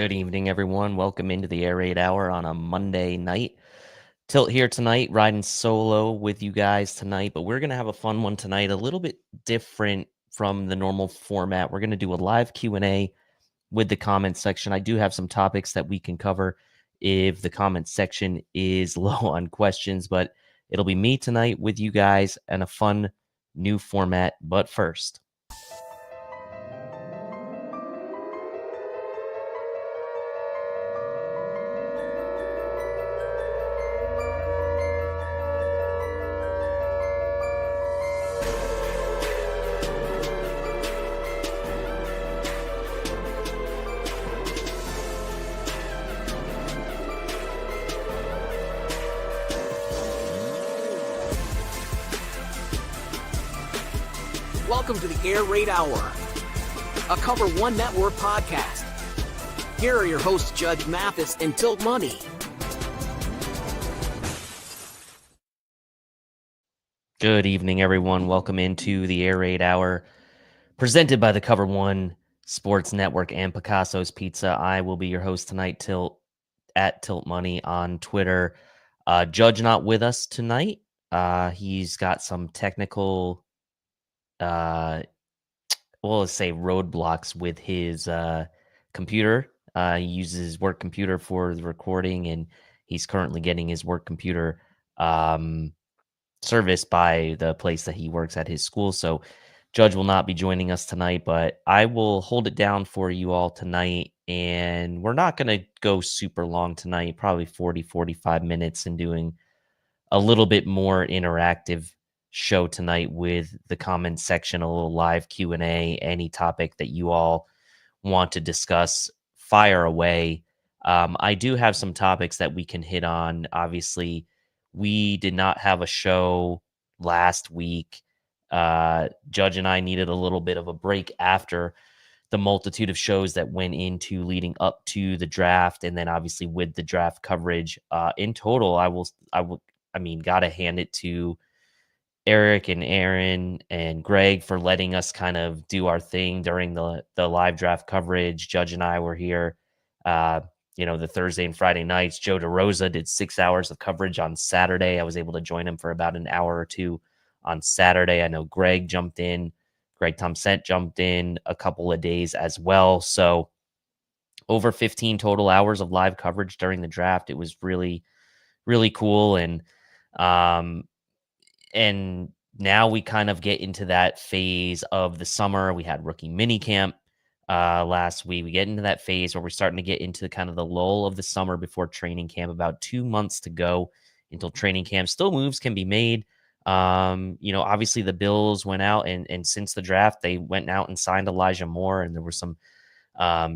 Good evening, everyone. Welcome into the Air Raid Hour on a Monday night. Tilt here tonight, riding solo with you guys tonight, but we're going to have a fun one tonight, a little bit different from the normal format. We're going to do a live Q&A with the comments section. I do have some topics that we can cover if the comments section is low on questions, but it'll be me tonight with you guys and a fun new format. But first, Welcome to the Air Raid Hour, a Cover One Network podcast. Here are your hosts, Judge Mathis and Tilt Money. good evening, everyone. Welcome into the Air Raid Hour, presented by the Cover One Sports Network and Picasso's Pizza. I will be your host tonight, at Tilt Money on Twitter. Judge not with us tonight. He's got some technical, let's say roadblocks with his computer. He uses his work computer for the recording, and he's currently getting his work computer serviced by the place that he works at his school. So Judge will not be joining us tonight, but I will hold it down for you all tonight. And we're not going to go super long tonight, probably 40, 45 minutes, and doing a little bit more interactive show tonight with the comments section, a little live Q&A, any topic that you all want to discuss, fire away. I do have some topics that we can hit on. Obviously, we did not have a show last week. Judge and I needed a little bit of a break after the multitude of shows that went into leading up to the draft, and then obviously with the draft coverage. In total, gotta hand it to Eric and Aaron and Greg for letting us kind of do our thing during the live draft coverage. Judge and I were here, the Thursday and Friday nights. Joe DeRosa did 6 hours of coverage on Saturday. I was able to join him for about an hour or two on Saturday. I know Greg Thompson jumped in a couple of days as well. So over 15 total hours of live coverage during the draft. It was really, really cool. And now we kind of get into that phase of the summer. We had rookie minicamp last week. We get into that phase where we're starting to get into kind of the lull of the summer before training camp. About 2 months to go until training camp. Still moves can be made. Obviously the Bills went out and since the draft, they went out and signed Elijah Moore, and there was some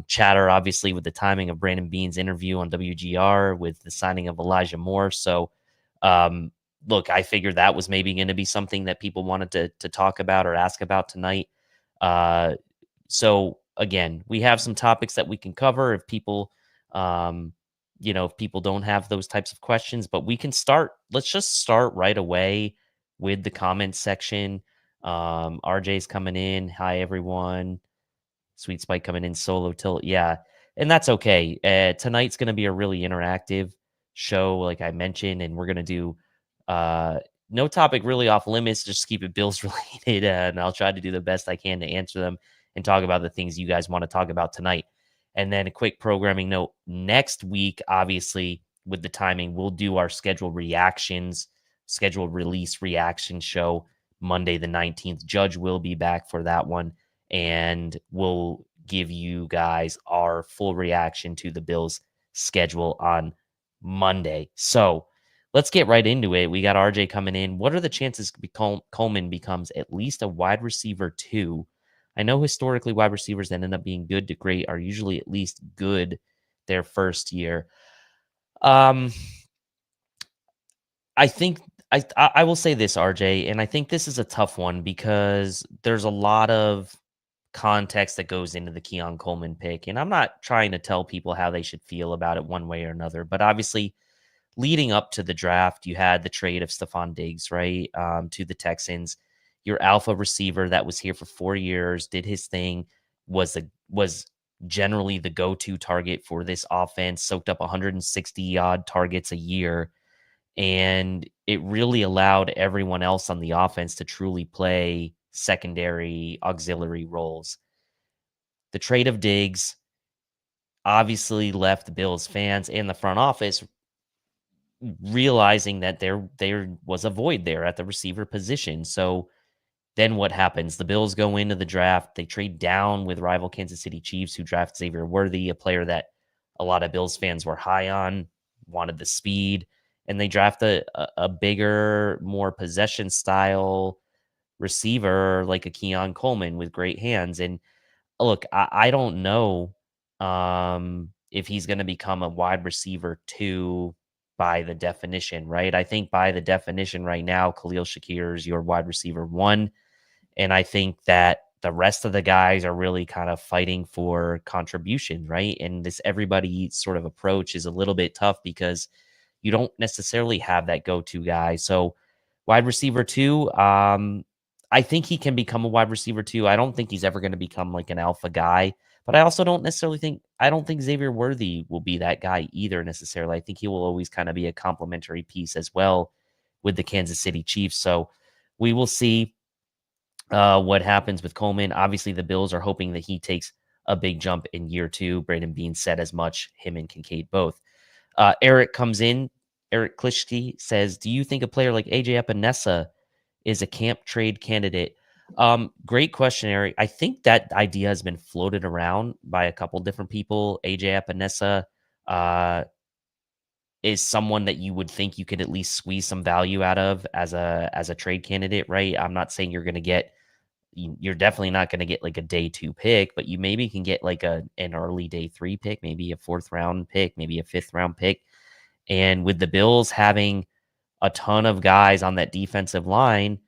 chatter, obviously, with the timing of Brandon Beane's interview on WGR with the signing of Elijah Moore. So, look, I figured that was maybe going to be something that people wanted to talk about or ask about tonight. So again, we have some topics that we can cover if people, if people don't have those types of questions, but we can start. Let's just start right away with the comments section. RJ's coming in. Hi, everyone. Sweet Spike coming in, solo tilt. Yeah, and that's okay. Tonight's going to be a really interactive show, like I mentioned, and we're going to do no topic really off limits, just keep it Bills related, and I'll try to do the best I can to answer them and talk about the things you guys want to talk about tonight. And then a quick programming note, next week, obviously, with the timing, we'll do our scheduled release reaction show Monday the 19th. Judge will be back for that one, and we'll give you guys our full reaction to the Bills schedule on Monday. So let's get right into it. We got RJ coming in. What are the chances Coleman becomes at least a wide receiver 2? I know historically wide receivers that end up being good to great are usually at least good their first year. I think I will say this, RJ, and I think this is a tough one because there's a lot of context that goes into the Keon Coleman pick, and I'm not trying to tell people how they should feel about it one way or another, but obviously leading up to the draft, you had the trade of Stephon Diggs, right, to the Texans. Your alpha receiver that was here for 4 years, did his thing, was generally the go-to target for this offense, soaked up 160 odd targets a year. And it really allowed everyone else on the offense to truly play secondary auxiliary roles. The trade of Diggs obviously left the Bills fans and the front office realizing that there was a void there at the receiver position. So then what happens? The Bills go into the draft. They trade down with rival Kansas City Chiefs, who draft Xavier Worthy, a player that a lot of Bills fans were high on, wanted the speed, and they draft a bigger, more possession style receiver like a Keon Coleman with great hands. And look, I don't know if he's going to become a wide receiver two by the definition, right? I think by the definition right now, Khalil Shakir is your wide receiver one. And I think that the rest of the guys are really kind of fighting for contribution, right? And this everybody sort of approach is a little bit tough because you don't necessarily have that go-to guy. So wide receiver two, I think he can become a wide receiver two. I don't think he's ever going to become like an alpha guy, but I also don't necessarily think I don't think Xavier Worthy will be that guy either necessarily. I think he will always kind of be a complementary piece as well with the Kansas City Chiefs. So we will see what happens with Coleman. Obviously, the Bills are hoping that he takes a big jump in year two. Braden Bean said as much, him and Kincaid both. Eric comes in. Eric Klitschke says, do you think a player like AJ Epinesa is a camp trade candidate? Great question, Eric. I think that idea has been floated around by a couple different people. AJ Epinesa is someone that you would think you could at least squeeze some value out of as a trade candidate, right? I'm not saying you're definitely not going to get like a day two pick, but you maybe can get like an early day three pick, maybe a fourth round pick, maybe a fifth round pick. And with the Bills having a ton of guys on that defensive line,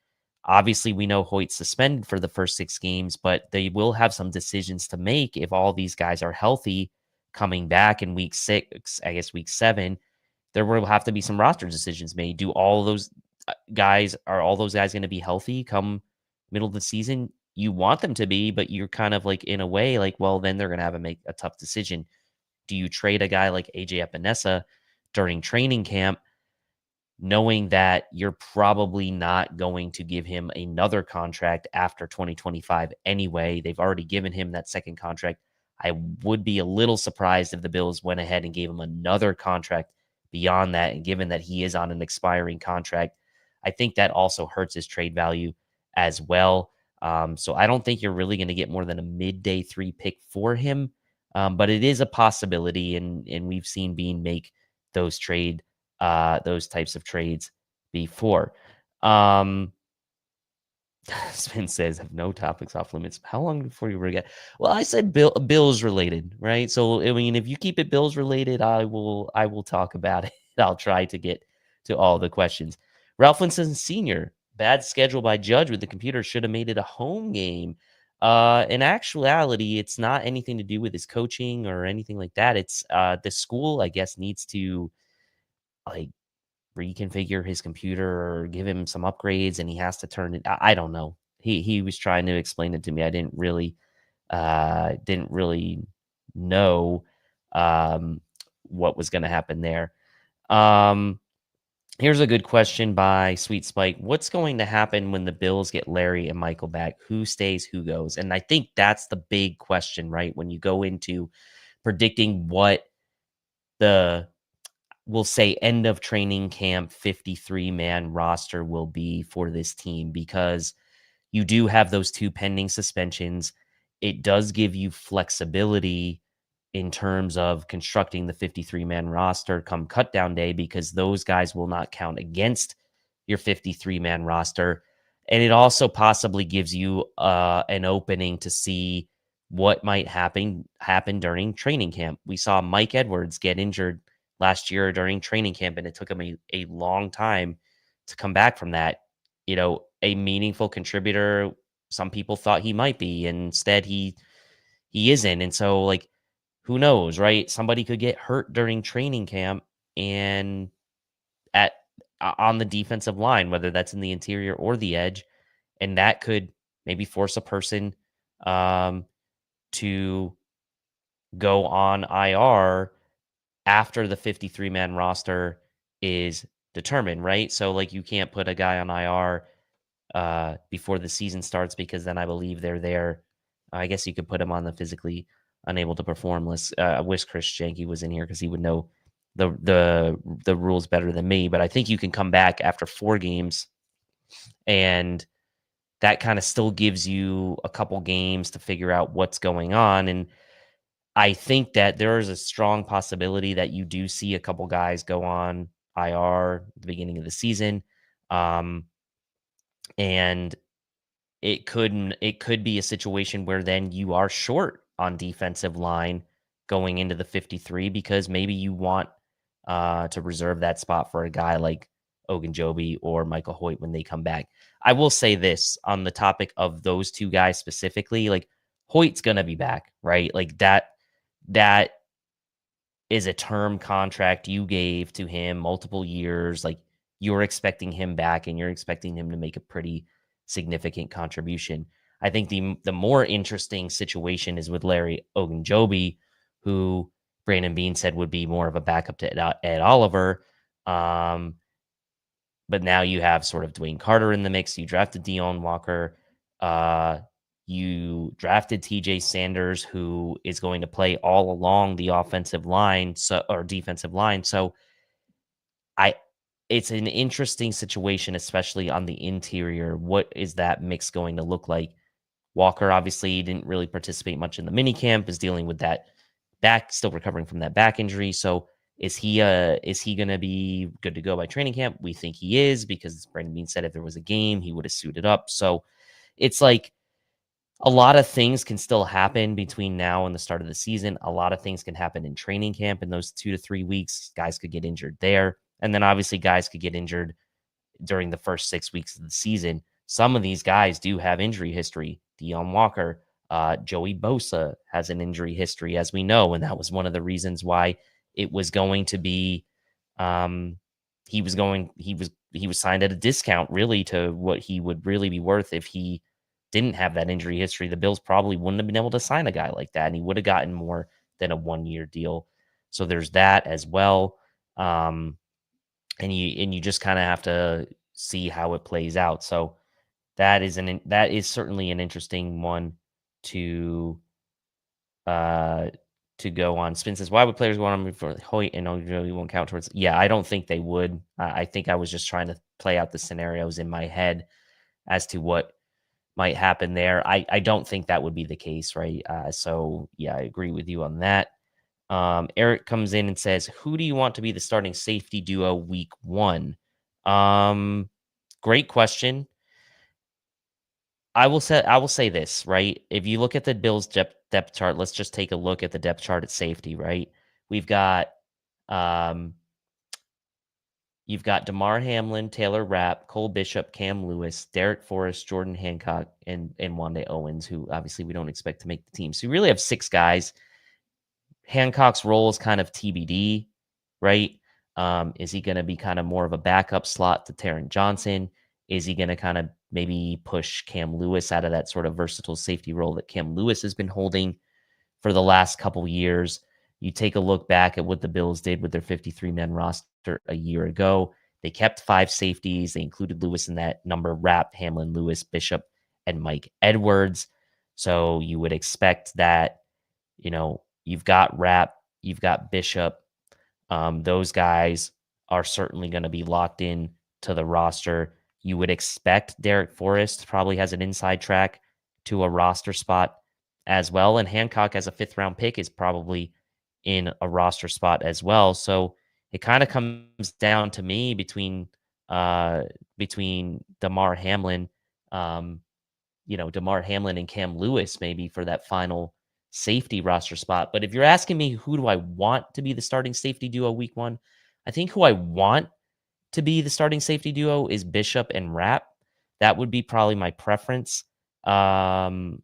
obviously we know Hoyt's suspended for the first 6 games, but they will have some decisions to make if all these guys are healthy coming back in week 6, I guess week 7. There will have to be some roster decisions made. Do all those all those guys going to be healthy come middle of the season? You want them to be, but you're kind of like in a way like, well, then they're going to have to make a tough decision. Do you trade a guy like AJ Epinesa during training camp, knowing that you're probably not going to give him another contract after 2025 anyway? They've already given him that second contract. I would be a little surprised if the Bills went ahead and gave him another contract beyond that. And given that he is on an expiring contract, I think that also hurts his trade value as well. So I don't think you're really going to get more than a midday 3 pick for him. But it is a possibility, and we've seen Bean make those types of trades before. Spin says, have no topics off limits. How long before you forget? Well, I said Bills related, right? So I mean, if you keep it Bills related, I will talk about it. I'll try to get to all the questions. Ralph Linson Sr., bad schedule by Judge with the computer, should have made it a home game. In actuality, it's not anything to do with his coaching or anything like that. It's the school, I guess, needs to like reconfigure his computer or give him some upgrades, and he has to turn it. I don't know. He was trying to explain it to me. I didn't really know what was going to happen there. Here's a good question by Sweet Spike. What's going to happen when the Bills get Larry and Michael back? Who stays, who goes? And I think that's the big question, right? When you go into predicting what we'll say end of training camp 53-man roster will be for this team, because you do have those 2 pending suspensions. It does give you flexibility in terms of constructing the 53-man roster come cutdown day, because those guys will not count against your 53-man roster. And it also possibly gives you an opening to see what might happen during training camp. We saw Mike Edwards get injured last year during training camp, and it took him a long time to come back from that. A meaningful contributor, some people thought he might be, and instead he isn't. And so, like, who knows, right? Somebody could get hurt during training camp and on the defensive line, whether that's in the interior or the edge, and that could maybe force a person to go on IR after the 53-man roster is determined, right? So, like, you can't put a guy on IR before the season starts because then I believe they're there. I guess you could put him on the physically unable to perform list. I wish Chris Janke was in here because he would know the rules better than me. But I think you can come back after 4 games, and that kind of still gives you a couple games to figure out what's going on. And I think that there is a strong possibility that you do see a couple guys go on IR at the beginning of the season. And it could be a situation where then you are short on defensive line going into the 53 because maybe you want to reserve that spot for a guy like Ogunjobi or Michael Hoyt when they come back. I will say this on the topic of those 2 guys specifically, like Hoyt's gonna be back, right? Like that is a term contract you gave to him multiple years. Like you're expecting him back and you're expecting him to make a pretty significant contribution. I think the more interesting situation is with Larry Ogunjobi, who Brandon Bean said would be more of a backup to Ed Oliver. But now you have sort of Dwayne Carter in the mix. You drafted Deion Walker. You drafted TJ Sanders, who is going to play all along the offensive line, or defensive line. So I it's an interesting situation, especially on the interior. What is that mix going to look like? Walker obviously didn't really participate much in the minicamp, is dealing with that back, still recovering from that back injury. So is he going to be good to go by training camp? We think he is because Brandon Bean said if there was a game, he would have suited up. So it's like a lot of things can still happen between now and the start of the season. A lot of things can happen in training camp in those 2 to 3 weeks. Guys could get injured there. And then obviously guys could get injured during the first 6 weeks of the season. Some of these guys do have injury history. Deion Walker, Joey Bosa has an injury history, as we know, and that was one of the reasons why it was going to be. He was signed at a discount, really, to what he would really be worth if he didn't have that injury history. The Bills probably wouldn't have been able to sign a guy like that, and he would have gotten more than a 1-year deal. So there's that as well. And you just kind of have to see how it plays out. So that is certainly an interesting one to go on. Spin says, why would players go on for Hoyt and Ojo won't count towards? Yeah, I don't think they would. I think I was just trying to play out the scenarios in my head as to what might happen there. I don't think that would be the case, right? So yeah, I agree with you on that. Eric comes in and says, who do you want to be the starting safety duo week 1? Great question. I will say this, right? If you look at the Bills depth chart, let's just take a look at the depth chart at safety, right? We've got you've got Damar Hamlin, Taylor Rapp, Cole Bishop, Cam Lewis, Derek Forrest, Jordan Hancock, and Wande Owens, who obviously we don't expect to make the team. So you really have 6 guys. Hancock's role is kind of TBD, right? Is he going to be kind of more of a backup slot to Taron Johnson? Is he going to kind of maybe push Cam Lewis out of that sort of versatile safety role that Cam Lewis has been holding for the last couple years? You take a look back at what the Bills did with their 53-man roster a year ago. They kept 5 safeties. They included Lewis in that number: Rapp, Hamlin, Lewis, Bishop, and Mike Edwards. So you would expect that, you've got Rapp, you've got Bishop. Those guys are certainly going to be locked in to the roster. You would expect Derek Forrest probably has an inside track to a roster spot as well. And Hancock, as a 5th-round pick, is probably in a roster spot as well. So it kind of comes down to me between Damar Hamlin, Damar Hamlin and Cam Lewis maybe for that final safety roster spot. But if you're asking me who do I want to be the starting safety duo week 1, I think who I want to be the starting safety duo is Bishop and Rapp. That would be probably my preference. But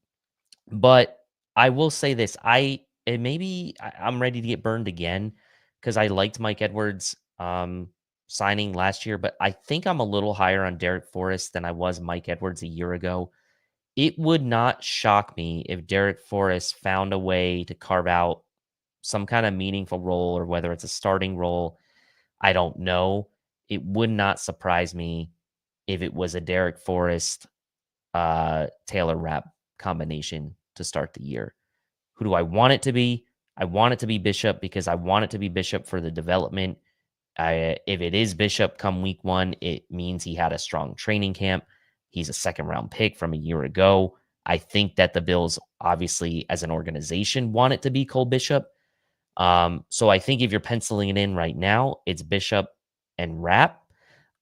I will say this: I'm ready to get burned again because I liked Mike Edwards signing last year, but I think I'm a little higher on Derek Forrest than I was Mike Edwards a year ago. It would not shock me if Derek Forrest found a way to carve out some kind of meaningful role, or whether it's a starting role, I don't know. It would not surprise me if it was a Derek Forrest, Taylor Rapp combination to start the year. Who do I want it to be? I want it to be Bishop because I want it to be Bishop for the development. If it is Bishop come week 1, it means he had a strong training camp. He's a second round pick from a year ago. I think that the Bills, obviously, as an organization, want it to be Cole Bishop. So I think if you're penciling it in right now, it's Bishop and Rapp.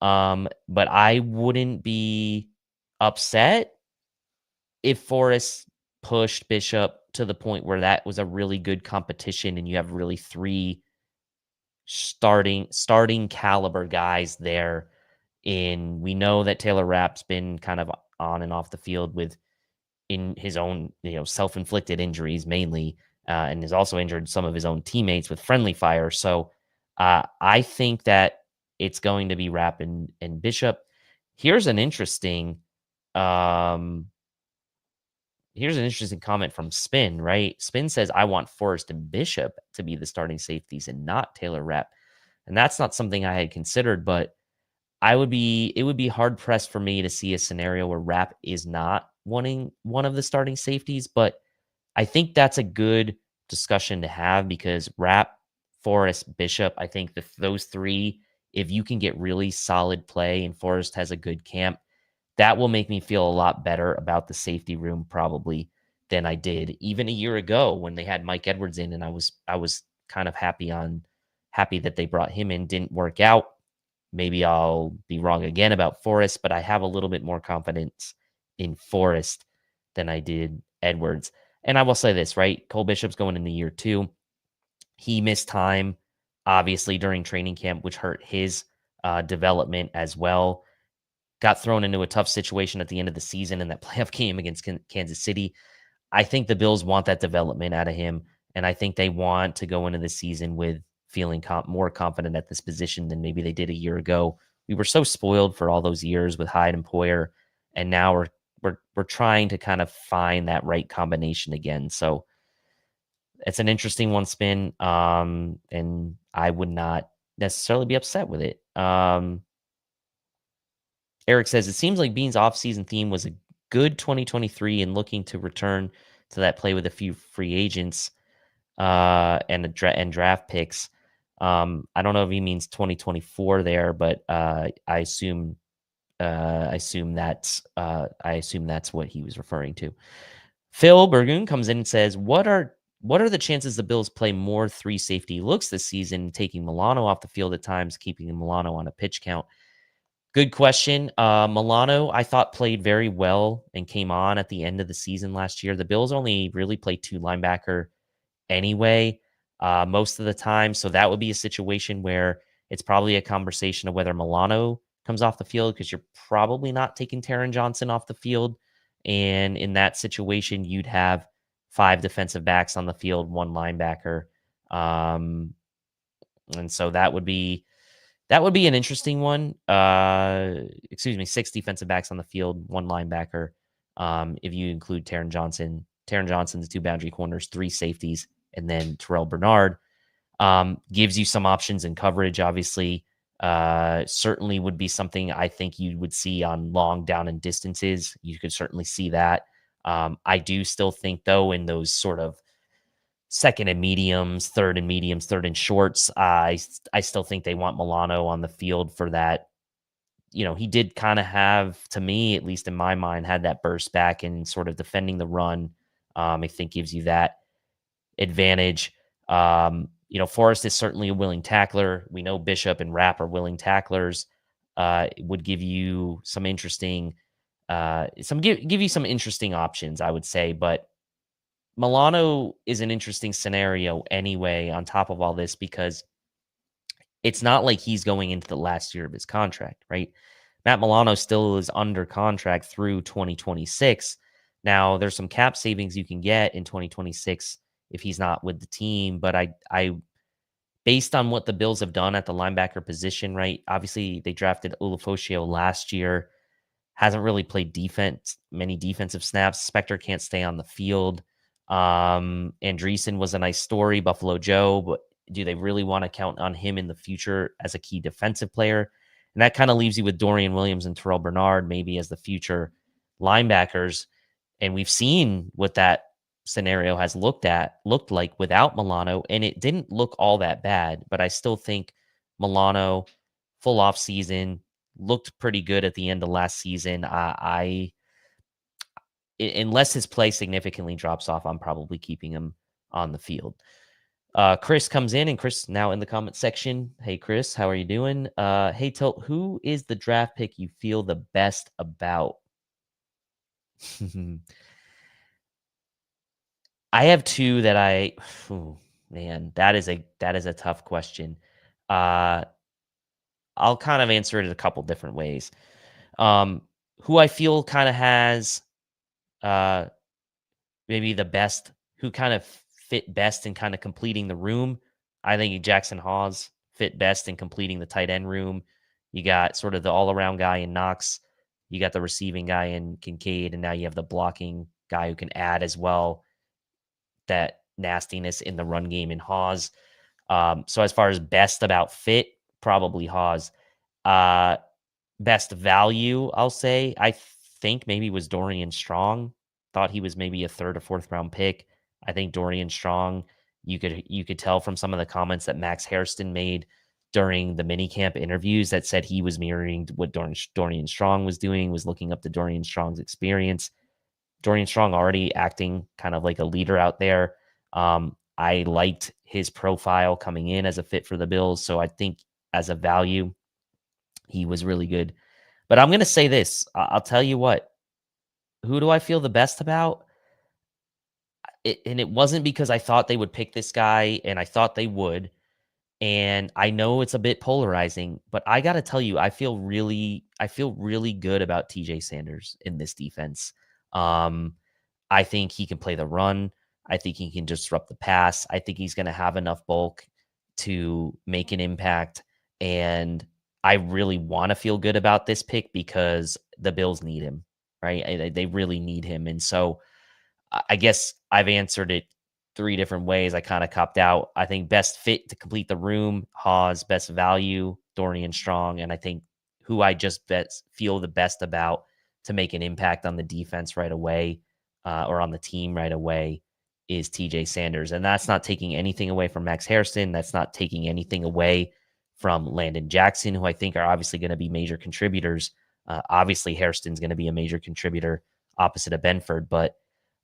But I wouldn't be upset if Forrest pushed Bishop to the point where that was a really good competition and you have really 3 starting caliber guys there. We know that Taylor Rapp's been kind of on and off the field with in his own, self-inflicted injuries mainly, and has also injured some of his own teammates with friendly fire. So I think that it's going to be Rapp and Bishop. Here's an interesting um, comment from Spin, right? Spin says, I want Forrest and Bishop to be the starting safeties and not Taylor Rapp. And that's not something I had considered, but it would be hard pressed for me to see a scenario where Rapp is not wanting one of the starting safeties. But I think that's a good discussion to have because Rapp, Forrest, Bishop, I think those 3, if you can get really solid play and Forrest has a good camp, that will make me feel a lot better about the safety room probably than I did even a year ago when they had Mike Edwards in, and I was kind of happy that they brought him in. Didn't work out. Maybe I'll be wrong again about Forrest, but I have a little bit more confidence in Forrest than I did Edwards. And I will say this, right? Cole Bishop's going into year 2. He missed time, obviously, during training camp, which hurt his development as well. Got thrown into a tough situation at the end of the season in that playoff game against Kansas City. I think the Bills want that development out of him, and I think they want to go into the season with feeling more confident at this position than maybe they did a year ago. We were so spoiled for all those years with Hyde and Poyer, and now we're trying to kind of find that right combination again. So it's an interesting one, Spin, and I would not necessarily be upset with it. Eric says, it seems like Bean's offseason theme was a good 2023 and looking to return to that play with a few free agents and draft picks. I don't know if he means 2024 there, but I assume that's what he was referring to. Phil Burgoon comes in and says, what are the chances the Bills play more 3 safety looks this season, taking Milano off the field at times, keeping Milano on a pitch count? Good question. Milano, I thought, played very well and came on at the end of the season last year. The Bills only really played 2 linebacker anyway, most of the time. So that would be a situation where it's probably a conversation of whether Milano comes off the field because you're probably not taking Taron Johnson off the field. And in that situation, you'd have 5 defensive backs on the field, 1 linebacker. And so that would be an interesting one. 6 defensive backs on the field, 1 linebacker. If you include Taron Johnson, the 2 boundary corners, 3 safeties, and then Terrell Bernard, gives you some options in coverage, obviously. Certainly would be something I think you would see on long down and distances. You could certainly see that. I do still think, though, in those sort of second and mediums, third and shorts, I still think they want Milano on the field for that. He did kind of have, to me, at least in my mind, had that burst back and sort of defending the run. I think gives you that advantage. Forrest is certainly a willing tackler. We know Bishop and Rapp are willing tacklers. It would give you some interesting, give you some interesting options, I would say. But Milano is an interesting scenario anyway, on top of all this, because it's not like he's going into the last year of his contract, right? Matt Milano still is under contract through 2026. Now, there's some cap savings you can get in 2026 if he's not with the team, but I based on what the Bills have done at the linebacker position, right? Obviously, they drafted Ulofoshio last year, hasn't really played many defensive snaps. Spector can't stay on the field. Andreessen was a nice story, Buffalo Joe, but do they really want to count on him in the future as a key defensive player? And that kind of leaves you with Dorian Williams and Terrell Bernard maybe as the future linebackers. And we've seen what that scenario has looked like without Milano, and it didn't look all that bad. But I still think Milano, full off season, looked pretty good at the end of last season. Unless his play significantly drops off, I'm probably keeping him on the field. Chris comes in, and Chris now in the comment section. Hey, Chris, how are you doing? Hey, Tilt, who is the draft pick you feel the best about? I have two that man, that is a tough question. I'll kind of answer it a couple different ways. Who I feel kind of has maybe the best, who kind of fit best in kind of completing the room. I think Jackson Hawes fit best in completing the tight end room. You got sort of the all-around guy in Knox. You got the receiving guy in Kincaid, and now you have the blocking guy who can add as well that nastiness in the run game in Hawes. So as far as best about fit, probably Hawes. Best value, I'll say, I think maybe was Dorian Strong. Thought he was maybe a third or fourth round pick. I think Dorian Strong, you could tell from some of the comments that Max Hairston made during the minicamp interviews that said he was mirroring what Dorian Strong was doing, was looking up to Dorian Strong's experience. Dorian Strong already acting kind of like a leader out there. I liked his profile coming in as a fit for the Bills. So I think as a value, he was really good. But I'm going to say this. I'll tell you what. Who do I feel the best about? And it wasn't because I thought they would pick this guy, and I thought they would. And I know it's a bit polarizing, but I got to tell you, I feel really good about TJ Sanders in this defense. I think he can play the run. I think he can disrupt the pass. I think he's going to have enough bulk to make an impact. And I really want to feel good about this pick because the Bills need him, right? They really need him. And so I guess I've answered it three different ways. I kind of copped out. I think best fit to complete the room, Hawes. Best value, Dorian Strong. And I think who I just feel the best about to make an impact on the defense right away or on the team right away is TJ Sanders. And that's not taking anything away from Max Hairston. That's not taking anything away from Landon Jackson, who I think are obviously going to be major contributors. Obviously, Hairston's going to be a major contributor opposite of Benford, but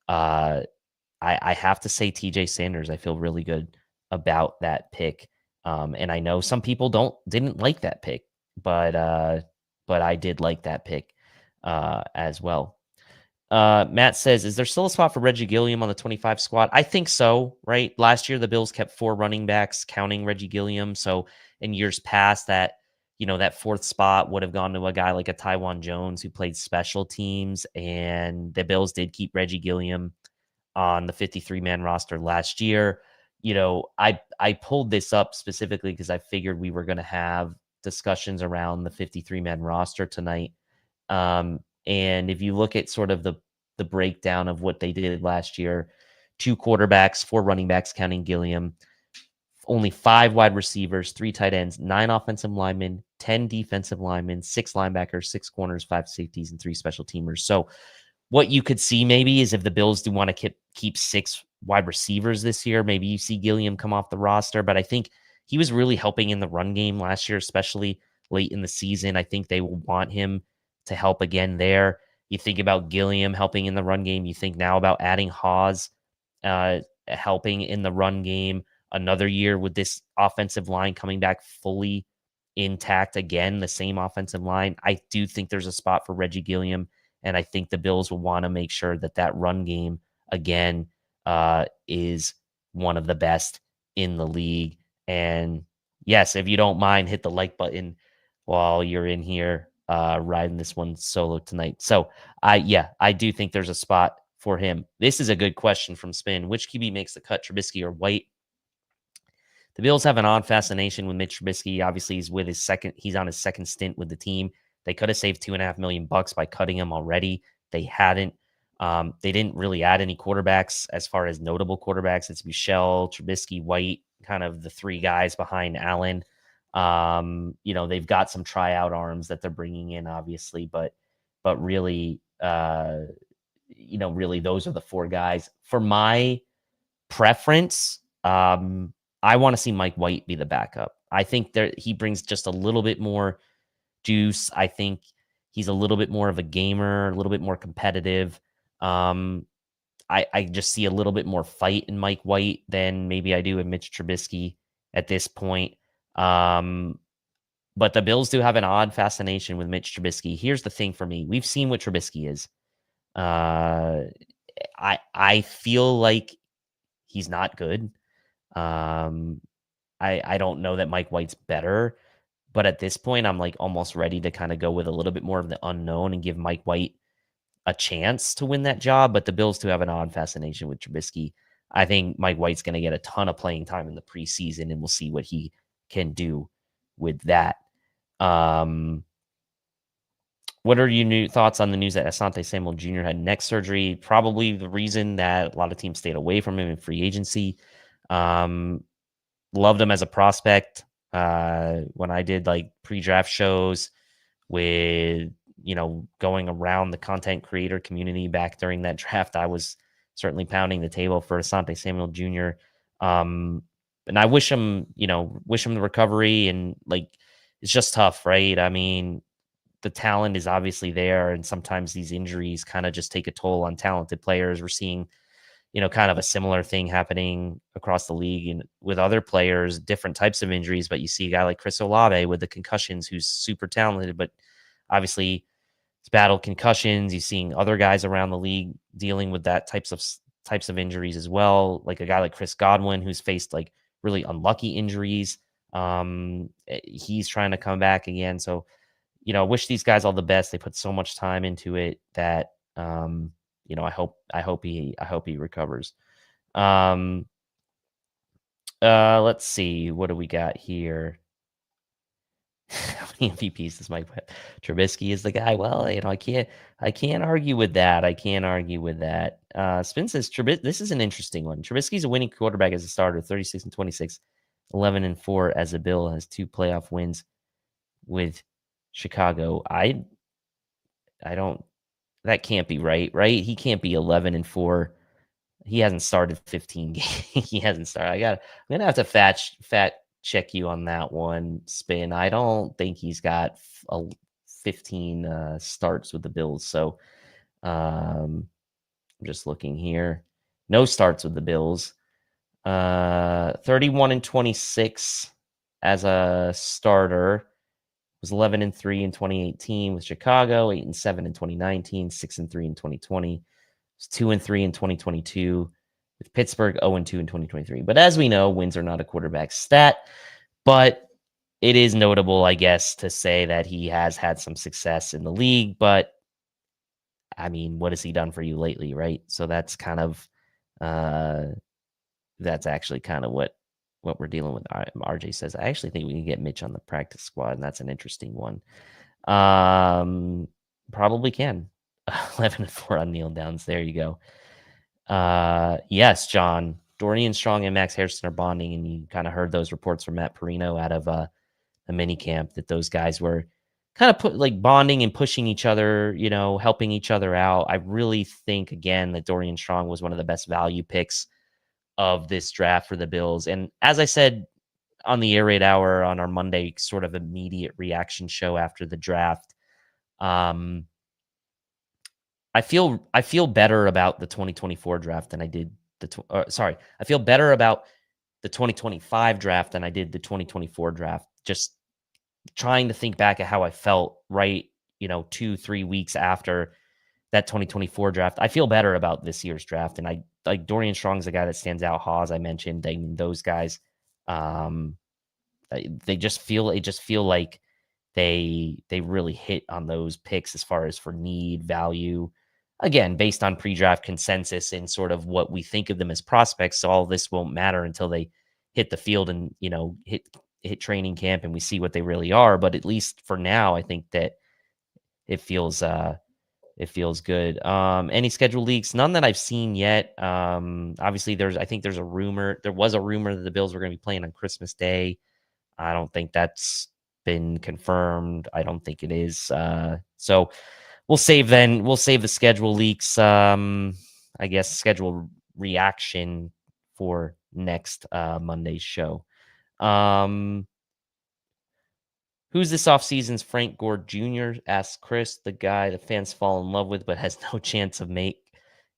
I have to say TJ Sanders. I feel really good about that pick, and I know some people didn't like that pick, but I did like that pick as well. Matt says, is there still a spot for Reggie Gilliam on the 25 squad? I think so, right? Last year, the Bills kept 4 running backs, counting Reggie Gilliam. So in years past, that fourth spot would have gone to a guy like a Tywan Jones who played special teams. And the Bills did keep Reggie Gilliam on the 53-man roster last year. I pulled this up specifically because I figured we were going to have discussions around the 53-man roster tonight. And if you look at sort of the breakdown of what they did last year, 2 quarterbacks, 4 running backs, counting Gilliam, only 5 wide receivers, 3 tight ends, 9 offensive linemen, 10 defensive linemen, 6 linebackers, 6 corners, 5 safeties, and 3 special teamers. So what you could see maybe is if the Bills do want to keep 6 wide receivers this year, maybe you see Gilliam come off the roster. But I think he was really helping in the run game last year, especially late in the season. I think they will want him to help again there. You think about Gilliam helping in the run game. You think now about adding Hawes helping in the run game. Another year with this offensive line coming back fully intact again, the same offensive line. I do think there's a spot for Reggie Gilliam, and I think the Bills will want to make sure that run game, again, is one of the best in the league. And yes, if you don't mind, hit the like button while you're in here riding this one solo tonight. So I do think there's a spot for him. This is a good question from Spin. Which QB makes the cut, Trubisky or White? The Bills have an odd fascination with Mitch Trubisky. Obviously, he's on his second stint with the team. They could have saved $2.5 million by cutting him already. They hadn't. They didn't really add any quarterbacks as far as notable quarterbacks. It's Michelle, Trubisky, White, kind of the three guys behind Allen. They've got some tryout arms that they're bringing in, obviously, but really, really those are the four guys. For my preference, I want to see Mike White be the backup. I think he brings just a little bit more juice. I think he's a little bit more of a gamer, a little bit more competitive. I just see a little bit more fight in Mike White than maybe I do in Mitch Trubisky at this point. But the Bills do have an odd fascination with Mitch Trubisky. Here's the thing for me. We've seen what Trubisky is. I feel like he's not good. I don't know that Mike White's better, but at this point, I'm like almost ready to kind of go with a little bit more of the unknown and give Mike White a chance to win that job. But the Bills do have an odd fascination with Trubisky. I think Mike White's going to get a ton of playing time in the preseason, and we'll see what he can do with that. What are your new thoughts on the news that Asante Samuel Jr. had neck surgery? Probably the reason that a lot of teams stayed away from him in free agency. Loved him as a prospect. When I did like pre-draft shows with, going around the content creator community back during that draft, I was certainly pounding the table for Asante Samuel Jr. And I wish him the recovery, and like, it's just tough, right? I mean, the talent is obviously there, and sometimes these injuries kind of just take a toll on talented players. We're seeing, kind of a similar thing happening across the league and with other players, different types of injuries. But you see a guy like Chris Olave with the concussions, who's super talented, but obviously it's battled concussions. You're seeing other guys around the league dealing with that types of injuries as well. Like a guy like Chris Godwin, who's faced like really unlucky injuries. He's trying to come back again. So, wish these guys all the best. They put so much time into it that, I hope he recovers. Let's see. What do we got here? How many MVPs does Mike Trubisky is the guy? Well, I can't argue with that. Spin says this is an interesting one. Trubisky's a winning quarterback as a starter, 36-26, 11-4 as a Bill, has 2 playoff wins with Chicago. I don't. That can't be right? He can't be 11-4. He hasn't started 15 games. He hasn't started. I'm gonna have to fat check you on that one, Spin. I don't think he's got 15 starts with the Bills. So I'm just looking here. No starts with the Bills. 31-26 as a starter. Was 11-3 in 2018 with Chicago, 8-7 in 2019, 6-3 in 2020. Was 2-3 in 2022 with Pittsburgh, 0-2 in 2023. But as we know, wins are not a quarterback stat. But it is notable, I guess, to say that he has had some success in the league. But I mean, what has he done for you lately, right? So that's kind of that's actually kind of what we're dealing with. RJ says, I actually think we can get Mitch on the practice squad, and that's an interesting one. Probably can. 11-4 on kneel downs. There you go. Yes, John. Dorian Strong and Max Hairston are bonding, and you kind of heard those reports from Matt Perino out of a minicamp that those guys were kind of bonding and pushing each other, helping each other out. I really think, again, that Dorian Strong was one of the best value picks of this draft for the Bills. And as I said on the Air Raid Hour on our Monday sort of immediate reaction show after the draft, I feel better about the 2024 draft than I did I feel better about the 2025 draft than I did the 2024 draft. Just trying to think back at how I felt right, 2-3 weeks after that 2024 draft. I feel better about this year's draft. And I like Dorian Strong's the guy that stands out. Haas, I mentioned, those guys, they just feel like they really hit on those picks as far as for need, value, again, based on pre-draft consensus and sort of what we think of them as prospects. So all this won't matter until they hit the field and, hit training camp and we see what they really are. But at least for now, I think that it feels it feels good. Any schedule leaks? None that I've seen yet. Obviously, I think there's a rumor. There was a rumor that the Bills were going to be playing on Christmas Day. I don't think that's been confirmed. I don't think it is. So we'll save then. We'll save the schedule leaks. I guess schedule reaction for next Monday's show. Who's this offseason's Frank Gore Jr.? Asks Chris, the guy the fans fall in love with, but has no chance of making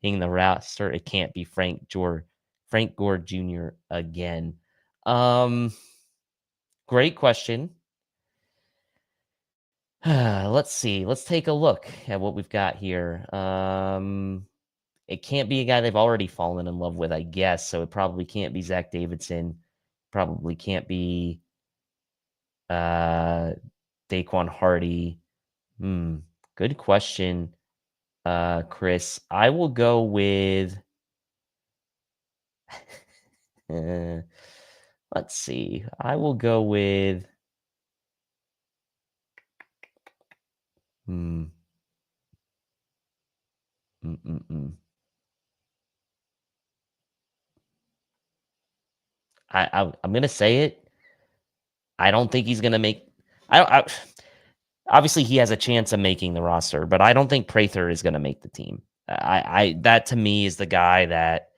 the roster. It can't be Frank Gore Jr. again. Great question. Let's see. Let's take a look at what we've got here. It can't be a guy they've already fallen in love with, I guess. So it probably can't be Zach Davidson. Probably can't be Daquan Hardy. Good question, Chris. I will go with. Let's see. I will go with. I'm gonna say it. I don't think he's gonna make. Obviously he has a chance of making the roster, but I don't think Prather is gonna make the team. That to me is the guy that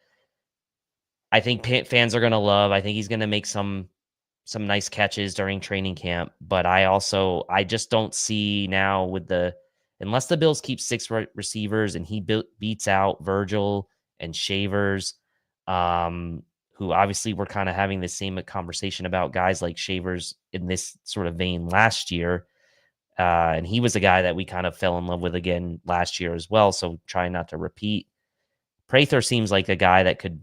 I think fans are gonna love. I think he's gonna make some nice catches during training camp, but I just don't see now unless the Bills keep 6 receivers and he beats out Virgil and Shavers, who obviously we're kind of having the same conversation about guys like Shavers in this sort of vein last year. And he was a guy that we kind of fell in love with again last year as well. So trying not to repeat. Prather seems like a guy that could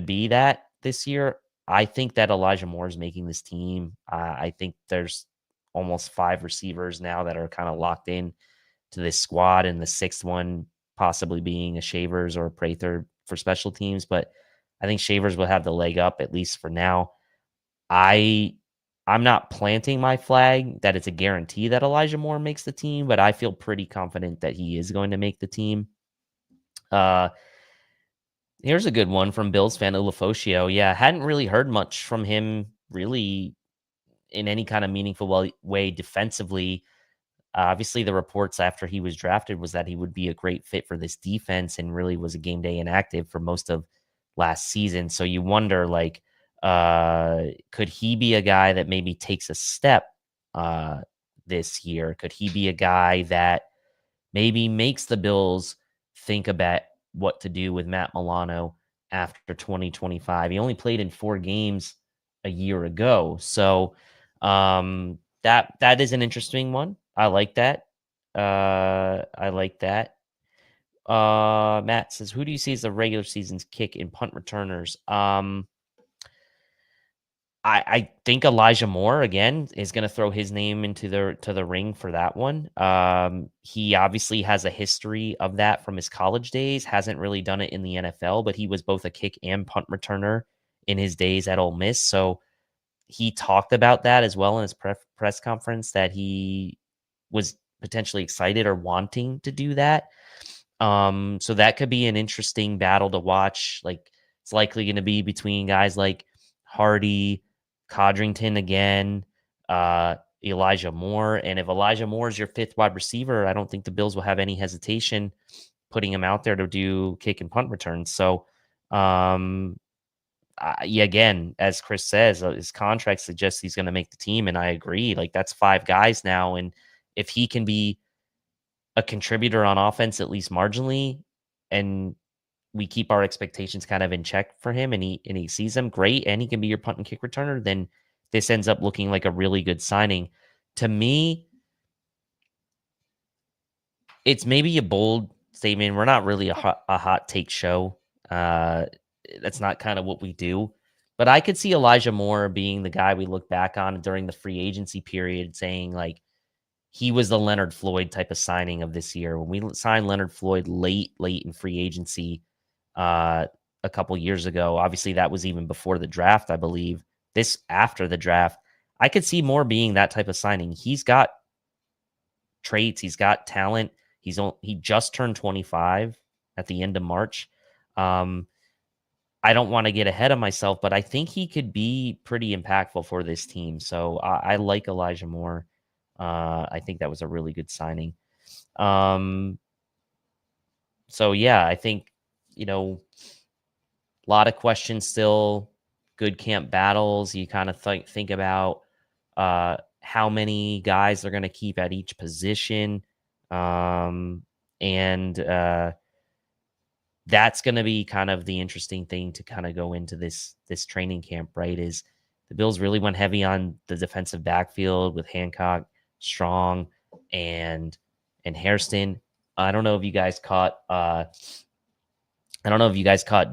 be that this year. I think that Elijah Moore is making this team. I think there's almost 5 receivers now that are kind of locked in to this squad, and the 6th one possibly being a Shavers or a Prather for special teams. But I think Shavers will have the leg up, at least for now. I'm not planting my flag that it's a guarantee that Elijah Moore makes the team, but I feel pretty confident that he is going to make the team. Here's a good one from Bills fan Ulafocio. Yeah, hadn't really heard much from him really in any kind of meaningful way defensively. Obviously, the reports after he was drafted was that he would be a great fit for this defense and really was a game day inactive for most of last season. So you wonder, could he be a guy that maybe takes a step this year? Could he be a guy that maybe makes the Bills think about what to do with Matt Milano after 2025? He only played in 4 games a year ago. So that is an interesting one. I like that. Matt says, who do you see as the regular season's kick and punt returners? I think Elijah Moore again is going to throw his name into the ring for that one. He obviously has a history of that from his college days. Hasn't really done it in the NFL, but he was both a kick and punt returner in his days at Ole Miss. So he talked about that as well in his press conference, that he was potentially excited or wanting to do that. So that could be an interesting battle to watch. It's likely going to be between guys like Hardy, Codrington again, Elijah Moore. And if Elijah Moore is your 5th wide receiver, I don't think the Bills will have any hesitation putting him out there to do kick and punt returns. So, again, as Chris says, his contract suggests he's going to make the team. And I agree. That's 5 guys now. And if he can be a contributor on offense, at least marginally, and we keep our expectations kind of in check for him, and he sees them, great, and he can be your punt and kick returner, then this ends up looking like a really good signing. To me, it's maybe a bold statement. We're not really a hot take show. That's not kind of what we do. But I could see Elijah Moore being the guy we look back on during the free agency period, saying he was the Leonard Floyd type of signing of this year. When we signed Leonard Floyd late in free agency, a couple years ago. Obviously, that was even before the draft, I believe. This after the draft, I could see Moore being that type of signing. He's got traits, he's got talent. He just turned 25 at the end of March. I don't want to get ahead of myself, but I think he could be pretty impactful for this team. So I like Elijah Moore. I think that was a really good signing. So yeah, I think, a lot of questions still, good camp battles. You kind of think about how many guys they're going to keep at each position. And that's going to be kind of the interesting thing to kind of go into this training camp, right? Is the Bills really went heavy on the defensive backfield with Hancock, Strong, and Hairston. I don't know if you guys caught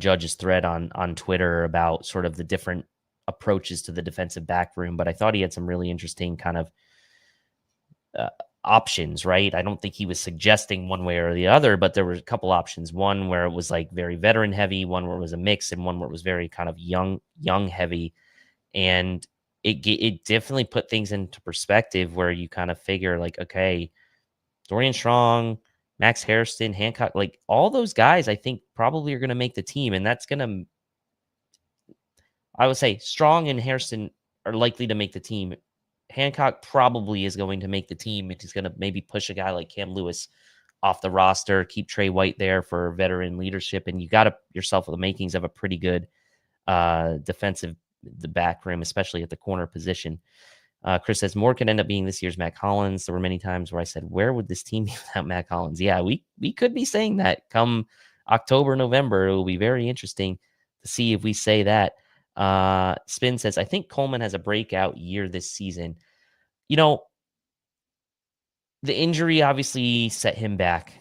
Judge's thread on Twitter about sort of the different approaches to the defensive back room, but I thought he had some really interesting kind of options, right? I don't think he was suggesting one way or the other, but there were a couple options. One where it was like very veteran heavy, one where it was a mix, and one where it was very kind of young heavy. And it definitely put things into perspective where you kind of figure like, okay, Dorian Strong, Max Hairston, Hancock, like all those guys, I think probably are going to make the team. And that's going to, I would say Strong and Hairston are likely to make the team. Hancock probably is going to make the team. He's going to maybe push a guy like Cam Lewis off the roster, keep Trey White there for veteran leadership. And you got yourself the makings of a pretty good defensive, the back room, especially at the corner position. Chris says Moore could end up being this year's Mac Hollins. There were many times where I said, where would this team be without Mac Hollins? Yeah, we could be saying that come October, November. It will be very interesting to see if we say that. Spin says, I think Coleman has a breakout year this season. The injury obviously set him back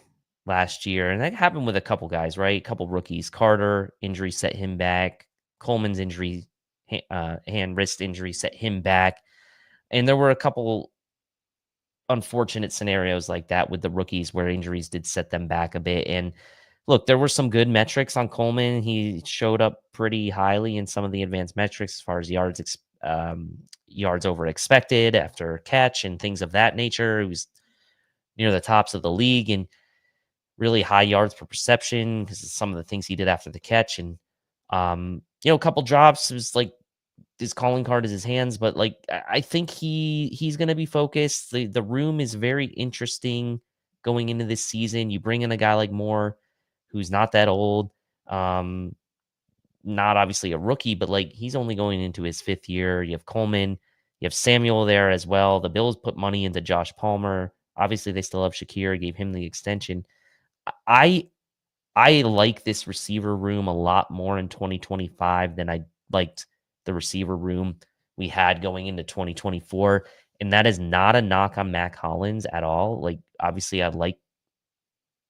last year, and that happened with a couple guys, right? A couple rookies. Carter injury set him back. Coleman's injury, hand wrist injury set him back. And there were a couple unfortunate scenarios like that with the rookies where injuries did set them back a bit. And look, there were some good metrics on Coleman. He showed up pretty highly in some of the advanced metrics as far as yards over expected after catch and things of that nature. He was near the tops of the league and really high yards per reception because of some of the things he did after the catch. And, a couple drops. It was like his calling card is his hands, but like I think he's going to be focused. The room is very interesting going into this season. You bring in a guy like Moore, who's not that old, not obviously a rookie, but like he's only going into his 5th year. You have Coleman, you have Samuel there as well. The Bills put money into Josh Palmer. Obviously, they still have Shakir, gave him the extension. I like this receiver room a lot more in 2025 than I liked the receiver room we had going into 2024. And that is not a knock on Mac Hollins at all. Like, obviously,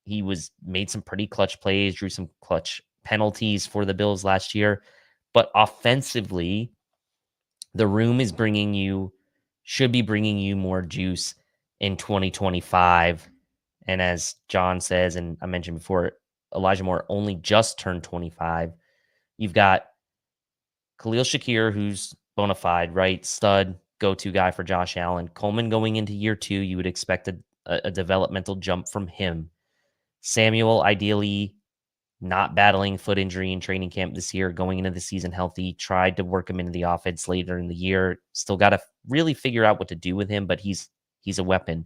he made some pretty clutch plays, drew some clutch penalties for the Bills last year. But offensively, the room should be bringing you more juice in 2025. And as John says, and I mentioned before, Elijah Moore only just turned 25. You've got Khalil Shakir, who's bona fide, right? Stud, go-to guy for Josh Allen. Coleman going into year 2, you would expect a developmental jump from him. Samuel, ideally, not battling foot injury in training camp this year, going into the season healthy, tried to work him into the offense later in the year. Still got to really figure out what to do with him, but he's a weapon.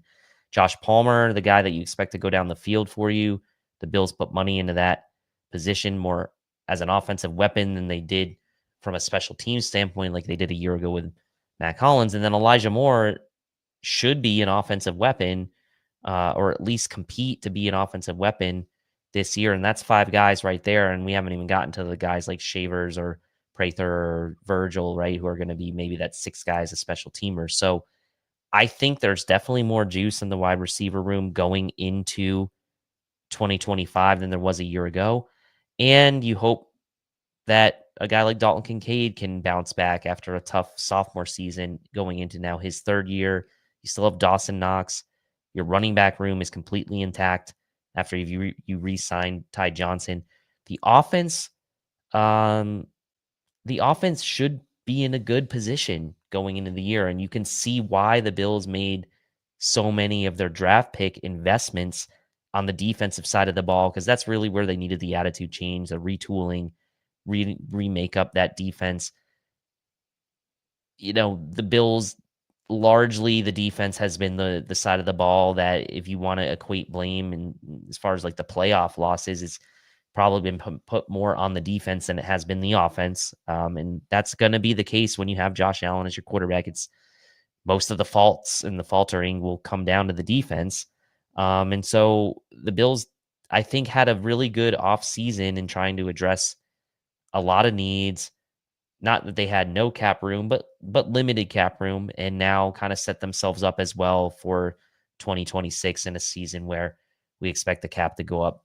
Josh Palmer, the guy that you expect to go down the field for you. The Bills put money into that position more as an offensive weapon than they did from a special teams standpoint, like they did a year ago with Mac Hollins. And then Elijah Moore should be an offensive weapon, or at least compete to be an offensive weapon this year. And that's 5 guys right there. And we haven't even gotten to the guys like Shavers or Prather or Virgil, right, who are going to be maybe that 6 guys as special teamers. So I think there's definitely more juice in the wide receiver room going into 2025 than there was a year ago. And you hope that a guy like Dalton Kincaid can bounce back after a tough sophomore season going into now his 3rd year. You still have Dawson Knox. Your running back room is completely intact after you re-signed Ty Johnson. The offense should be in a good position going into the year, and you can see why the Bills made so many of their draft pick investments on the defensive side of the ball, because that's really where they needed the attitude change, the retooling, remake up that defense. The Bills, largely the defense has been the side of the ball that, if you want to equate blame, and as far as like the playoff losses, it's probably been put more on the defense than it has been the offense. And that's going to be the case when you have Josh Allen as your quarterback. It's most of the faults and the faltering will come down to the defense. And so the Bills, I think, had a really good offseason in trying to address a lot of needs. Not that they had no cap room, but limited cap room, and now kind of set themselves up as well for 2026 in a season where we expect the cap to go up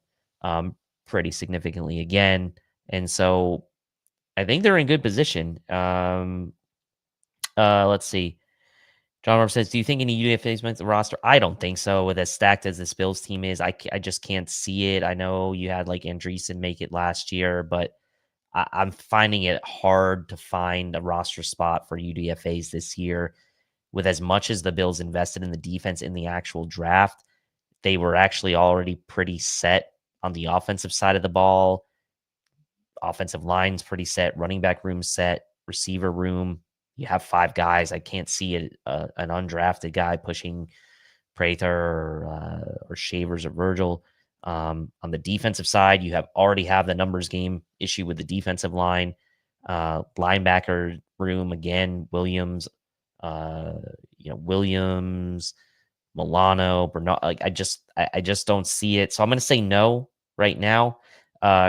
pretty significantly again. And so I think they're in good position. Let's see. John Rob says, do you think any UDFAs make the roster? I don't think so. With as stacked as this Bills team is, I just can't see it. I know you had like Andreessen make it last year, but I'm finding it hard to find a roster spot for UDFAs this year. With as much as the Bills invested in the defense in the actual draft, they were actually already pretty set on the offensive side of the ball. Offensive line's pretty set, running back room set, receiver room. You have 5 guys. I can't see an undrafted guy pushing Prater or Shavers or Virgil. On the defensive side, you already have the numbers game issue with the defensive line. Linebacker room, again, Williams, Milano, Bernard. Like I just don't see it. So I'm going to say no right now.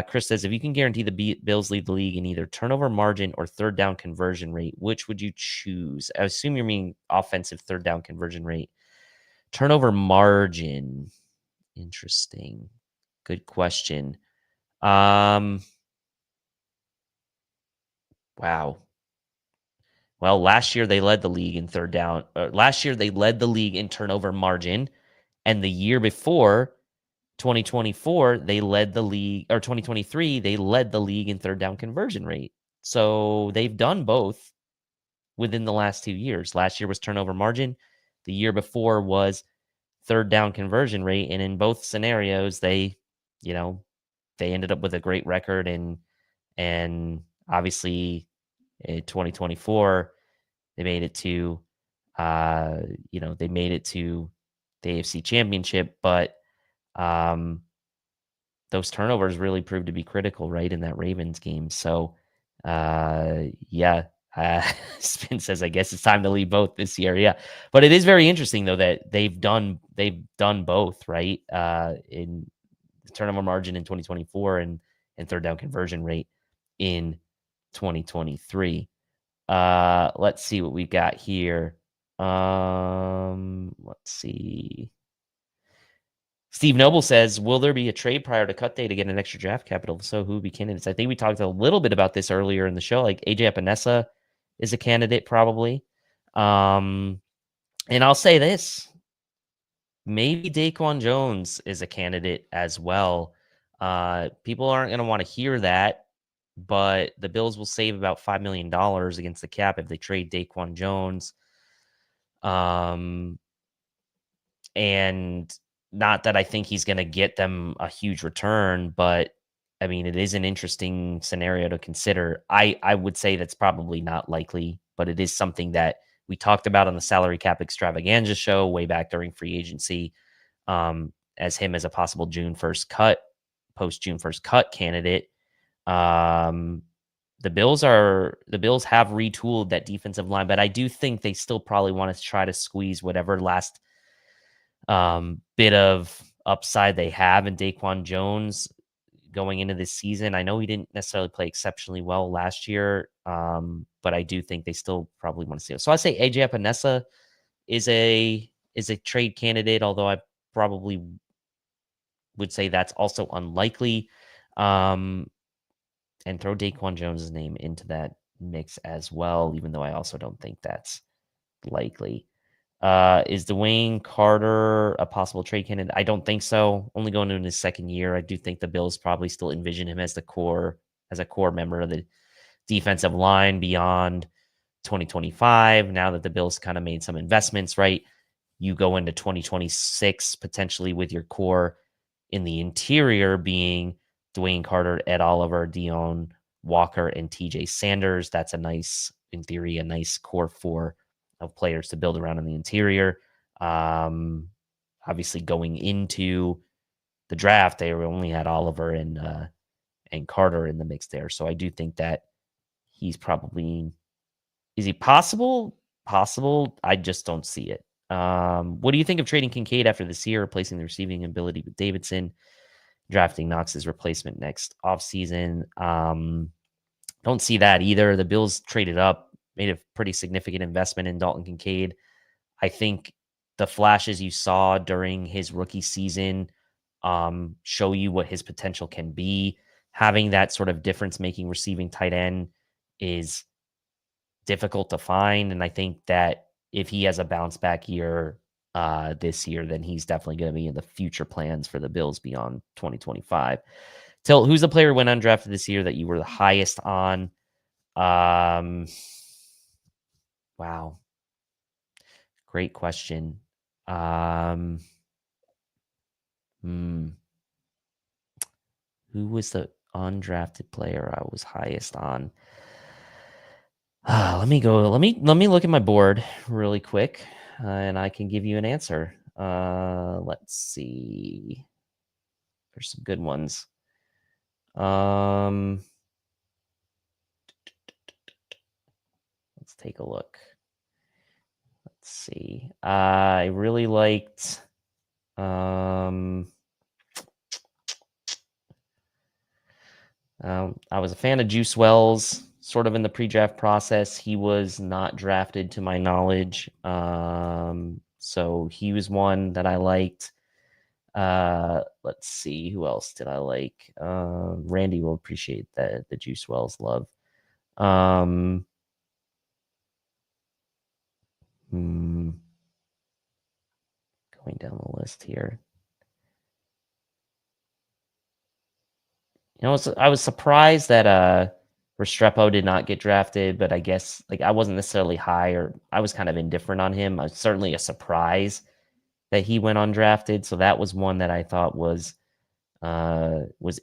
Chris says, if you can guarantee the Bills lead the league in either turnover margin or third down conversion rate, which would you choose? I assume you're meaning offensive third down conversion rate. Turnover margin. Interesting. Good question. Wow. Well, last year they led the league in third down. Last year they led the league in turnover margin. And the year before, 2024, they led the league, or 2023, they led the league in third down conversion rate. So they've done both within the last 2 years. Last year was turnover margin. The year before was third down conversion rate. And in both scenarios, they ended up with a great record. And obviously in 2024, they made it to, they made it to the AFC Championship, but those turnovers really proved to be critical, right, in that Ravens game. So, yeah, Spin says, I guess it's time to leave both this year. Yeah, but it is very interesting though that they've done both, right, in the turnover margin in 2024 and third down conversion rate in 2023. Let's see what we got here. Let's see. Steve Noble says, will there be a trade prior to cut day to get an extra draft capital? So who would be candidates? I think we talked a little bit about this earlier in the show. Like AJ Epinesa is a candidate probably. And I'll say this. Maybe Daquan Jones is a candidate as well. People aren't going to want to hear that, but the Bills will save about $5 million against the cap if they trade Daquan Jones. And not that I think he's going to get them a huge return, but I mean, it is an interesting scenario to consider. I would say that's probably not likely, but it is something that we talked about on the salary cap extravaganza show way back during free agency, as him as a possible June 1st cut, post June 1st cut candidate. The Bills have retooled that defensive line, but I do think they still probably want to try to squeeze whatever last bit of upside they have in Daquan Jones going into this season. I know he didn't necessarily play exceptionally well last year, but I do think they still probably want to see it. So I say AJ Epinesa is a trade candidate, although I probably would say that's also unlikely. And throw Daquan Jones' name into that mix as well, even though I also don't think that's likely. Is Dwayne Carter a possible trade candidate? I don't think so. Only going into his second year. I do think the Bills probably still envision him as a core member of the defensive line beyond 2025. Now that the Bills kind of made some investments, right? You go into 2026 potentially with your core in the interior being Dwayne Carter, Ed Oliver, Dion Walker, and TJ Sanders. That's a nice, in theory, a nice core four of players to build around in the interior. Obviously, going into the draft, they only had Oliver and Carter in the mix there. So I do think that he's probably, is he possible? Possible. I just don't see it. What do you think of trading Kincaid after this year, replacing the receiving ability with Davidson, drafting Knox's replacement next offseason? Don't see that either. The Bills traded up, made a pretty significant investment in Dalton Kincaid. I think the flashes you saw during his rookie season show you what his potential can be. Having that sort of difference-making receiving tight end is difficult to find, and I think that if he has a bounce back year this year, then he's definitely going to be in the future plans for the Bills beyond 2025. Till, who's the player who went undrafted this year that you were the highest on? Wow. Great question. Who was the undrafted player I was highest on? Let me go. Let me look at my board really quick, and I can give you an answer. Let's see. There's some good ones. Let's take a look. Let's see. I really liked. I was a fan of Juice Wells, sort of in the pre-draft process. He was not drafted to my knowledge. So he was one that I liked. Let's see, who else did I like? Randy will appreciate the Juice Wells love. Going down the list here. You know, I was surprised that Restrepo did not get drafted, but I guess like I wasn't necessarily high, or I was kind of indifferent on him. I was certainly a surprise that he went undrafted, so that was one that I thought was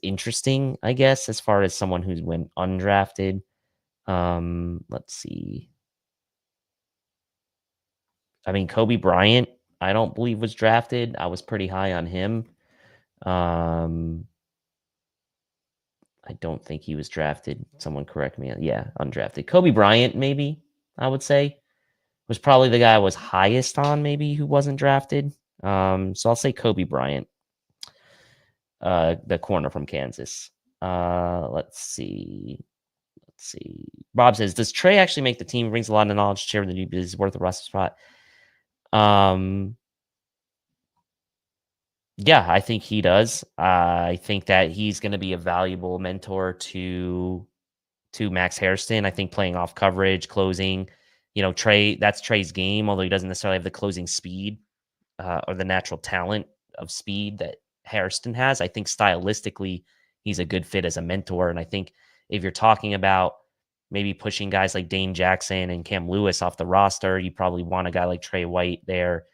interesting, I guess, as far as someone who's went undrafted. Let's see. I mean, Kobe Bryant, I don't believe was drafted. I was pretty high on him. I don't think he was drafted. Someone correct me. Yeah, undrafted. Kobe Bryant, maybe, I would say, was probably the guy I was highest on, maybe, who wasn't drafted. So I'll say Kobe Bryant, the corner from Kansas. Let's see. Bob says, does Trey actually make the team? Brings a lot of knowledge. Chair of the new is worth a roster spot. Yeah, I think he does. I think that he's going to be a valuable mentor to Max Hairston. I think playing off coverage, closing, Trey, that's Trey's game, although he doesn't necessarily have the closing speed or the natural talent of speed that Hairston has. I think stylistically, he's a good fit as a mentor. And I think if you're talking about maybe pushing guys like Dane Jackson and Cam Lewis off the roster, you probably want a guy like Trey White there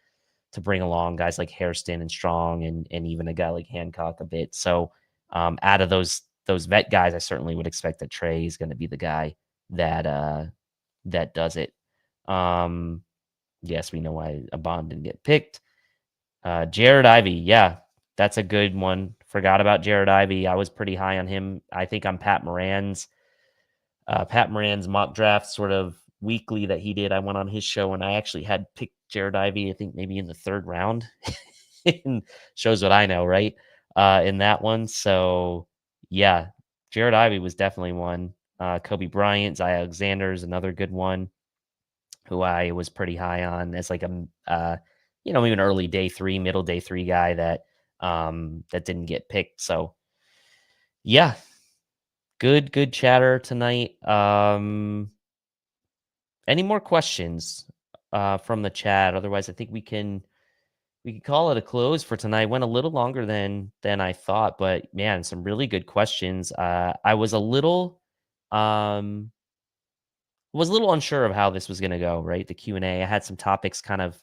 to bring along guys like Hairston and Strong and even a guy like Hancock a bit. So out of those vet guys, I certainly would expect that Trey is going to be the guy that does it. Yes, we know why a Bond didn't get picked. Jared Ivey, yeah, that's a good one. Forgot about Jared Ivey. I was pretty high on him. I think I'm Pat Moran's mock draft sort of weekly that he did. I went on his show and I actually had picked Jared Ivey, I think maybe in the third round. Shows what I know, right? In that one. So yeah, Jared Ivey was definitely one. Kobe Bryant, Zay Alexander's another good one who I was pretty high on as like a even early day 3, middle day 3 guy that didn't get picked. So yeah, good chatter tonight. Any more questions from the chat? Otherwise, I think we can call it a close for tonight. Went a little longer than I thought, but man, some really good questions. I was a little unsure of how this was going to go. Right, the Q&A. I had some topics kind of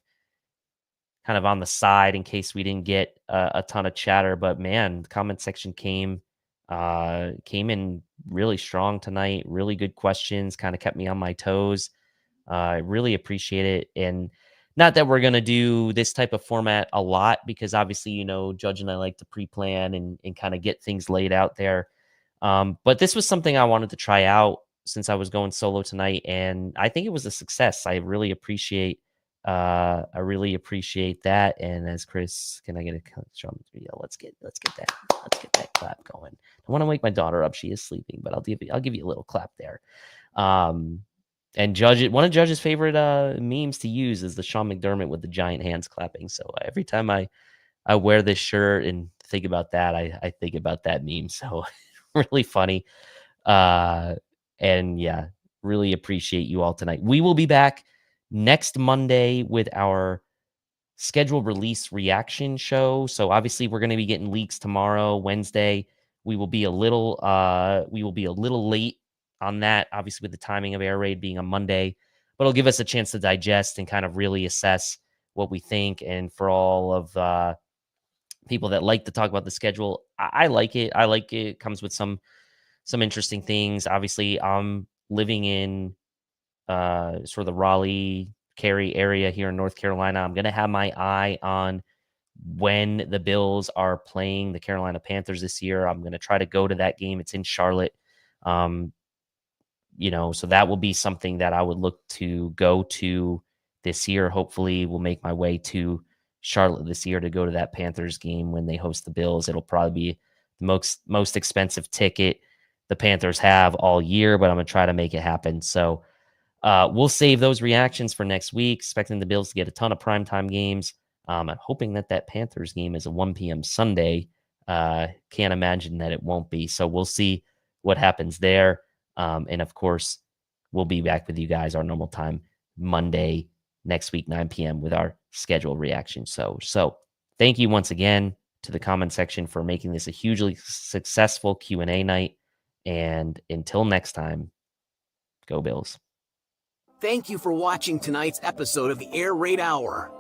kind of on the side in case we didn't get a ton of chatter. But man, the comment section came in really strong tonight. Really good questions, kind of kept me on my toes. I really appreciate it. And not that we're going to do this type of format a lot, because obviously, Judge and I like to pre-plan and kind of get things laid out there. But this was something I wanted to try out since I was going solo tonight, and I think it was a success. I really appreciate that. And as Chris, can I get a video? Let's get that clap going. I want to wake my daughter up. She is sleeping, but I'll give you a little clap there. And one of Judge's favorite memes to use is the Sean McDermott with the giant hands clapping. So every time I wear this shirt and think about that, I think about that meme. So really funny. And yeah, really appreciate you all tonight. We will be back next Monday with our scheduled release reaction show. So obviously we're going to be getting leaks tomorrow, Wednesday. We will be a little late on that, obviously with the timing of Air Raid being on Monday, but it'll give us a chance to digest and kind of really assess what we think. And for all of people that like to talk about the schedule, I like it. It comes with some interesting things. Obviously, I'm living in sort of the Raleigh, Cary area here in North Carolina. I'm going to have my eye on when the Bills are playing the Carolina Panthers this year. I'm going to try to go to that game. It's in Charlotte. So that will be something that I would look to go to this year. Hopefully we'll make my way to Charlotte this year to go to that Panthers game when they host the Bills. It'll probably be the most expensive ticket the Panthers have all year, but I'm going to try to make it happen. So we'll save those reactions for next week, expecting the Bills to get a ton of primetime games. I'm hoping that Panthers game is a 1 p.m. Sunday. Can't imagine that it won't be. So we'll see what happens there. And of course, we'll be back with you guys our normal time Monday next week, 9 p.m. with our scheduled reaction. So thank you once again to the comment section for making this a hugely successful Q&A night. And until next time, go Bills. Thank you for watching tonight's episode of the Air Raid Hour.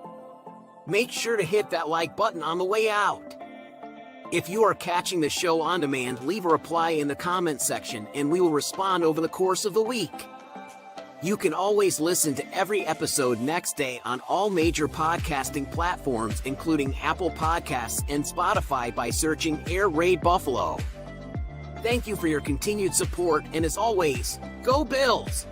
Make sure to hit that like button on the way out. If you are catching the show on demand, leave a reply in the comment section and we will respond over the course of the week. You can always listen to every episode next day on all major podcasting platforms, including Apple Podcasts and Spotify, by searching Air Raid Buffalo. Thank you for your continued support, and as always, go Bills!